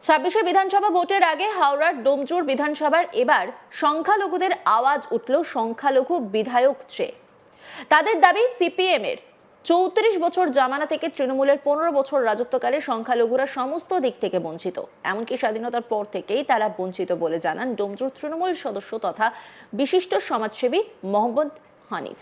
ছাব্বিশের বিধানসভা ভোটের আগে হাওড়ার ডোমজুর বিধানসভার এবার সংখ্যালঘুদের আওয়াজ উঠল সংখ্যালঘু বিধায়ক চেয়ে। তাদের দাবি সিপিএম এর 34 বছর জামানা থেকে তৃণমূলের 15 বছর রাজত্বকালে সংখ্যালঘুরা সমস্ত দিক থেকে বঞ্চিত, এমনকি স্বাধীনতার পর থেকেই তারা বঞ্চিত বলে জানান ডোমজুর তৃণমূল সদস্য তথা বিশিষ্ট সমাজসেবী মোহাম্মদ হানিফ।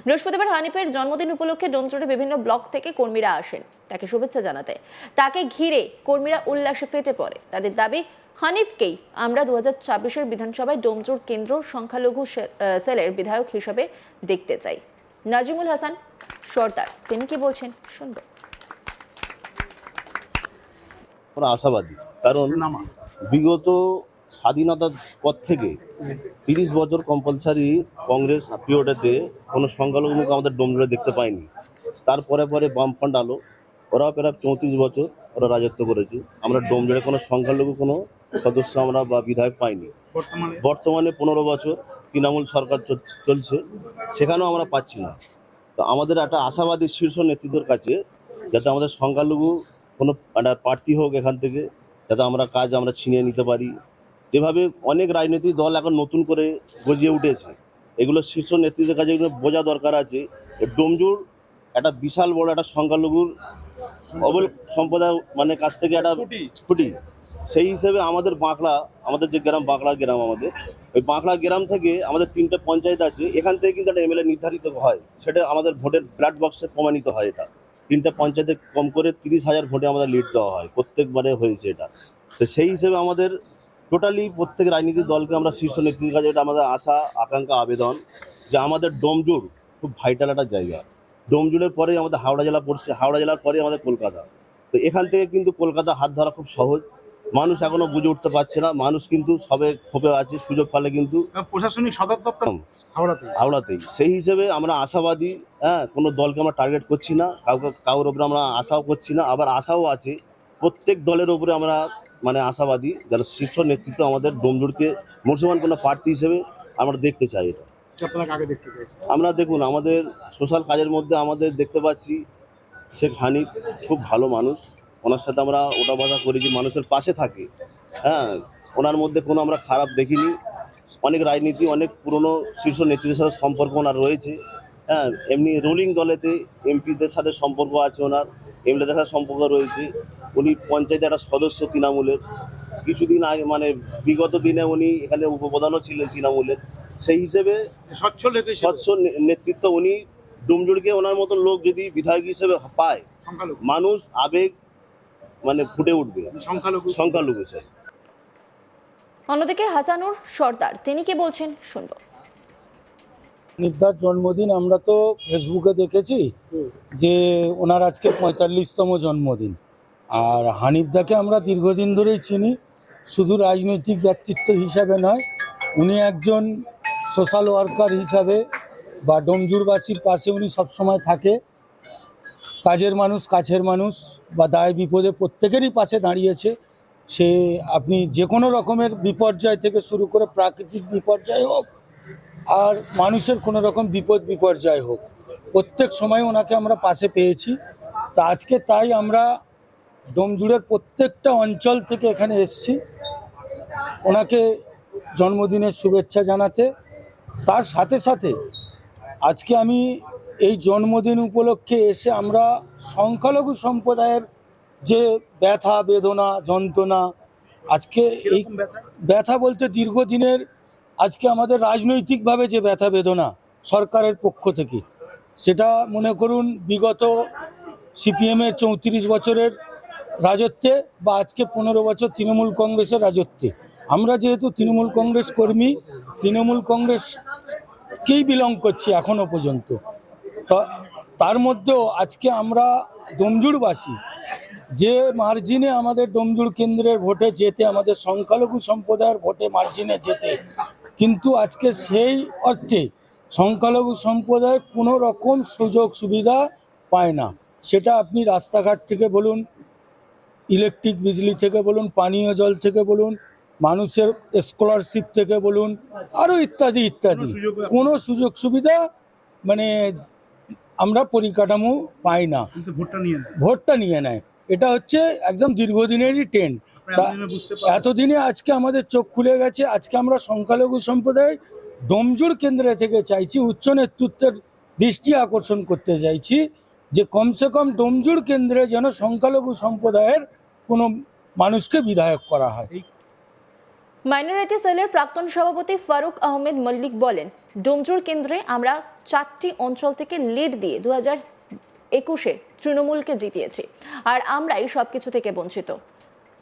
বৃহস্পতিবার হানিফের জন্মদিন উপলক্ষে ডোমজুরে বিভিন্ন ব্লক থেকে কর্মীরা আসেন তাকে শুভেচ্ছা জানাতে। তাকে ঘিরে কর্মীরা উল্লাসে ফেটে পড়ে। তাদের দাবি, হানিফকেই আমরা 2024-এর বিধানসভায় ডোমজুর কেন্দ্র সংখ্যালঘু সেলের বিধায়ক হিসেবে দেখতে চাই। নাজিমুল হাসান সর্দার তিনি কি বলছেন শুনবো। আশাবাদী, কারণ বিগত স্বাধীনতার পর থেকে 30 বছর কম্পালসারি কংগ্রেস পিরিয়ডেতে কোনো সংখ্যালঘু মুখ আমাদের ডোমজুড়ে দেখতে পাইনি। তারপরে পরে বামফ্রন্ট আলো, ওরা প্রায় 34 বছর ওরা রাজত্ব করেছে। আমরা ডোমজুড়ে কোনো সংখ্যালঘু কোনো সদস্য আমরা বা বিধায়ক পাইনি। বর্তমানে 15 বছর তৃণমূল সরকার চলছে, সেখানেও আমরা পাচ্ছি না। তো আমাদের একটা আশাবাদী শীর্ষ নেতৃত্বের কাছে যাতে আমাদের সংখ্যালঘু কোনো একটা প্রার্থী হোক এখান থেকে, যাতে আমরা কাজ আমরা ছিনিয়ে নিতে পারি। যেভাবে অনেক রাজনৈতিক দল এখন নতুন করে গজিয়ে উঠেছে, এগুলো শীর্ষ নেতৃত্বের কাছে এগুলো বোঝা দরকার আছে। ডোমজুর একটা বিশাল বড় একটা সংখ্যালঘুর অবল সম্প্রদায় মানে কাছ থেকে একটা খুঁটি। সেই হিসেবে আমাদের বাঁকড়া, আমাদের যে গ্রাম বাঁকড়া গ্রাম, আমাদের ওই বাঁকড়া গ্রাম থেকে আমাদের 3টে পঞ্চায়েত আছে, এখান থেকে কিন্তু একটা এমএলএ নির্ধারিত হয়। সেটা আমাদের ভোটের ব্যালট বক্সে প্রমাণিত হয়। এটা 3টে পঞ্চায়েতে কম করে 30,000 ভোটে আমাদের লিড দেওয়া হয়, প্রত্যেকবারে হয়েছে এটা। তো সেই হিসেবে আমাদের টোটালি প্রত্যেক রাজনীতিক দলকে আমরা শীর্ষ নেতৃত্বের কাছে এটা আমাদের আশা আকাঙ্ক্ষা আবেদন যে আমাদের ডোমজুর খুব ভাইটাল একটা জায়গা। ডোমজুরের পরে আমাদের হাওড়া জেলা পড়ছে, হাওড়া জেলার পরে আমাদের কলকাতা। তো এখান থেকে কিন্তু কলকাতা হাত ধরা খুব সহজ। মানুষ এখনো বুঝে উঠতে পারছে না, মানুষ কিন্তু সবে ক্ষোভে আছে, সুযোগ পালে কিন্তু প্রশাসনিক সদর দপ্তর হাওড়াতেই। সেই হিসেবে আমরা আশাবাদী। কোনো দলকে আমরা টার্গেট করছি না, কারোর ওপরে আমরা আশাও করছি না, আবার আশাও আছে। প্রত্যেক দলের ওপরে আমরা মানে আশাবাদী, যারা শীর্ষ নেতৃত্ব আমাদের ডোমজুরকে মুসলমান কোনো প্রার্থী হিসেবে আমরা দেখতে চাই। এটা আমরা দেখুন আমাদের সোশ্যাল কাজের মধ্যে আমাদের দেখতে পাচ্ছি শেখ হানিফ খুব ভালো মানুষ, ওনার সাথে আমরা ওটা বাধা করেছি, মানুষের পাশে থাকে। ওনার মধ্যে কোনো আমরা খারাপ দেখিনি। অনেক রাজনীতি, অনেক পুরনো শীর্ষ নেতৃত্বের সাথে সম্পর্ক ওনার রয়েছে। এমনি রুলিং দলেতে এমপিদের সাথে সম্পর্ক আছে ওনার, এমএলএদের সাথে সম্পর্ক রয়েছে। উনি পঞ্চায়েতে একটা সদস্য তৃণমূলের। কিছুদিন আগে মানে বিগত দিনে উনি এখানে উপপ্রধানও ছিলেন তৃণমূলের। সেই হিসেবে স্বচ্ছ নেতৃত্ব উনি। ডোমজুড়কে ওনার মতো লোক যদি বিধায়ক হিসেবে পায়, মানুষ আবেগ মানে ফুটে উঠবে সংখ্যালঘু চাই। অন্যদিকে হাসানুর সর্দার তিনি কি বলছেন শুনবো। হানিফদার জন্মদিন আমরা তো ফেসবুকে দেখেছি যে ওনার আজকে 45তম জন্মদিন। আর হানিফদাকে আমরা দীর্ঘদিন ধরেই চিনি, শুধু রাজনৈতিক ব্যক্তিত্ব হিসাবে নয়, উনি একজন সোশ্যাল ওয়ার্কার হিসাবে বা ডোমজুরবাসীর পাশে উনি সবসময় থাকে। কাজের মানুষ, কাছের মানুষ বা দায় বিপদে প্রত্যেকেরই পাশে দাঁড়িয়েছে। সে আপনি যে কোনো রকমের বিপর্যয় থেকে শুরু করে প্রাকৃতিক বিপর্যয় হোক আর মানুষের কোনো রকম বিপর্যয় হোক, প্রত্যেক সময় ওনাকে আমরা পাশে পেয়েছি। তা আজকে তাই আমরা ডোমজুড়ের প্রত্যেকটা অঞ্চল থেকে এখানে এসেছি ওনাকে জন্মদিনের শুভেচ্ছা জানাতে। তার সাথে সাথে আজকে আমি এই জন্মদিন উপলক্ষে এসে আমরা সংখ্যালঘু সম্প্রদায়ের যে ব্যথা বেদনা যন্ত্রণা, আজকে এই ব্যথা বলতে দীর্ঘদিনের আজকে আমাদের রাজনৈতিকভাবে যে ব্যথা বেদনা সরকারের পক্ষ থেকে, সেটা মনে করুন বিগত সিপিএমের 34 বছরের রাজত্বে বা আজকে 15 বছর তৃণমূল কংগ্রেসের রাজত্বে। আমরা যেহেতু তৃণমূল কংগ্রেস কর্মী, তৃণমূল কংগ্রেসকেই বিলং করছি এখনও পর্যন্ত। তার মধ্যেও আজকে আমরা ডোমজুড়বাসী যে মার্জিনে আমাদের ডোমজুড় কেন্দ্রের ভোটে যেতে, আমাদের সংখ্যালঘু সম্প্রদায়ের ভোটে মার্জিনে যেতে, কিন্তু আজকে সেই অর্থে সংখ্যালঘু সম্প্রদায় কোনো রকম সুযোগ সুবিধা পায় না। সেটা আপনি রাস্তাঘাট থেকে বলুন, ইলেকট্রিক বিজলি থেকে বলুন, পানীয় জল থেকে বলুন, মানুষের স্কলারশিপ থেকে বলুন, আরও ইত্যাদি ইত্যাদি, কোনো সুযোগ সুবিধা মানে আমরা পরিকাঠামো পাই না। ভোটটা নিয়ে নেয়, এটা হচ্ছে একদম দীর্ঘদিনেরই ট্রেন্ড। তা এতদিনে আজকে আমাদের চোখ খুলে গেছে। আজকে আমরা সংখ্যালঘু সম্প্রদায় ডোমজুর কেন্দ্রে থেকে চাইছি, উচ্চ নেতৃত্বের দৃষ্টি আকর্ষণ করতে চাইছি যে কমসে কম ডোমজুর কেন্দ্রে যেন সংখ্যালঘু সম্প্রদায়ের কোনো মানুষকে বিধায়ক করা হয়। মাইনরিটি সেলের প্রাক্তন সভাপতি ফারুক আহমেদ মল্লিক বলেন, ডোমজুর কেন্দ্রে আমরা 4টি অঞ্চল থেকে লিড দিয়ে 2021-এ তৃণমূলকে জিতিয়েছি, আর আমরাই সবকিছু থেকে বঞ্চিত।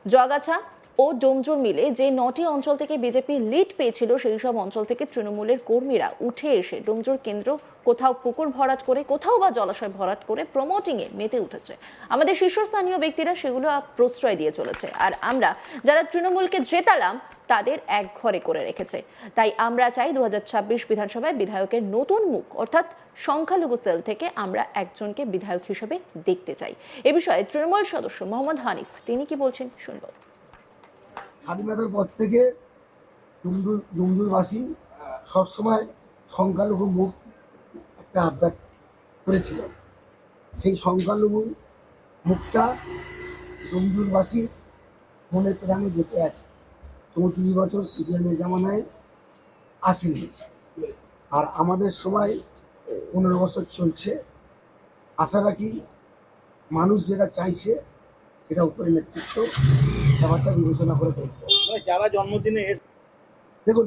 জগাছা ও ডোমজুর মিলে যে 9টি অঞ্চল থেকে বিজেপি লিড পেয়েছিল, সেই সব অঞ্চল থেকে তৃণমূলের কর্মীরা উঠে এসে ডোমজুর কেন্দ্র কোথাও পুকুর ভরাট করে, কোথাও বা জলাশয় ভরাট করে প্রমোটিংয়ে মেতে উঠেছে। আমাদের শীর্ষস্থানীয় ব্যক্তিরা সেগুলো প্রশ্রয় দিয়ে চলেছে, আর আমরা যারা তৃণমূলকে জেতালাম তাদের এক ঘরে করে রেখেছে। তাই আমরা চাই 2026 বিধানসভায় বিধায়কের নতুন মুখ, অর্থাৎ সংখ্যালঘু সেল থেকে আমরা একজনকে বিধায়ক হিসেবে দেখতে চাই। এ বিষয়ে তৃণমূল সদস্য মোহাম্মদ হানিফ তিনি কি বলছেন শুনব। স্বাধীনতার পর থেকে ডুমডুরবাসী সবসময় সংখ্যালঘু মুখ একটা আবদার করেছিল। সেই সংখ্যালঘু মুখটা ডুমডুরবাসীর মনে প্রাণে গেঁথে আছে। 34 বছর সিপিএমের জামানায় আসেনি, আর আমাদের সময় 15 বছর চলছে। আশা রাখি মানুষ যেটা চাইছে সেটা উপরে নেতৃত্ব ব্যাপারটা বিবেচনা করে দেখবে। যারা জন্মদিনে দেখুন,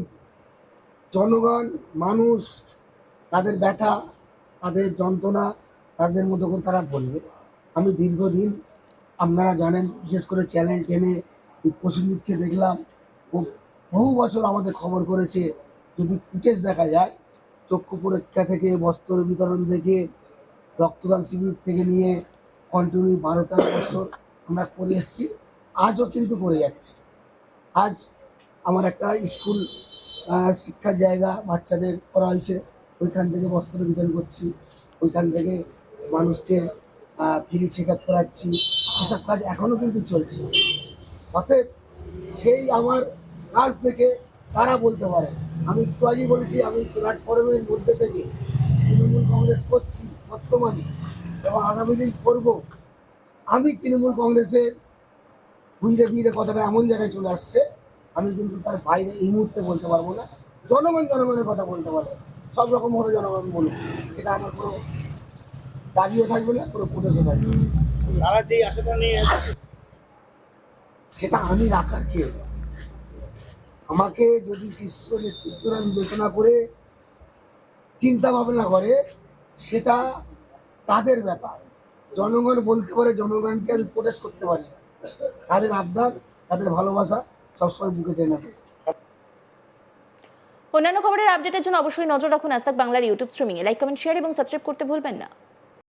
জনগণ মানুষ তাদের ব্যথা, তাদের যন্ত্রণা তাদের মতো করে তারা বলবে। আমি দীর্ঘদিন, আপনারা জানেন, বিশেষ করে চ্যানেল 10-এ এই প্রসেনজিৎকে দেখলাম। ও বহু বছর আমাদের খবর করেছে। যদি ফুটেজ দেখা যায়, চক্ষু পরীক্ষা থেকে, বস্ত্র বিতরণ থেকে, রক্তদান শিবির থেকে নিয়ে কন্টিনিউ 12-13 বছর আমরা করে এসেছি, আজও কিন্তু করে যাচ্ছি। আজ আমার একটা স্কুল শিক্ষার জায়গা বাচ্চাদের করা হয়েছে, ওইখান থেকে বস্ত্র বিতরণ করছি, ওইখান থেকে মানুষকে ফ্রি চেক আপ করাচ্ছি। এসব কাজ এখনও কিন্তু চলছে। অতএব সেই আমার কাজ থেকে তারা বলতে পারে। আমি একটু আগেই বলেছি, আমি প্ল্যাটফর্মের মধ্যে থেকে তৃণমূল কংগ্রেস করছি বর্তমানে, এবং আগামী দিন করব। আমি তৃণমূল কংগ্রেসের বুঝতে কথাটা এমন জায়গায় চলে আসছে, আমি কিন্তু তার বাইরে এই মুহূর্তে বলতে পারবো না। জনগণের কথা বলতে পারে, সব রকমভাবে জনগণ বলুক, সেটা আমার কোনো দাবিও থাকবে না, কোনো প্রোটেস্টও থাকবে না। তারা যেই আশাটা নিয়ে সেটা আমি রাখার কে? আমাকে যদি শীর্ষ নেতৃত্বরা বিবেচনা করে চিন্তা ভাবনা করে, সেটা তাদের ব্যাপার। জনগণ বলতে পারে, জনগণকে আমি প্রোটেস্ট করতে পারি না। তাদের আবদার, তাদের ভালোবাসা সবসময় বুকে টেনে নেবে। অন্যান্য খবরের আপডেটের জন্য অবশ্যই নজর রাখুন আজ তাক বাংলার ইউটিউব স্ট্রিমিংয়ে। লাইক, কমেন্ট, শেয়ার এবং সাবস্ক্রাইব করতে ভুলবেন না।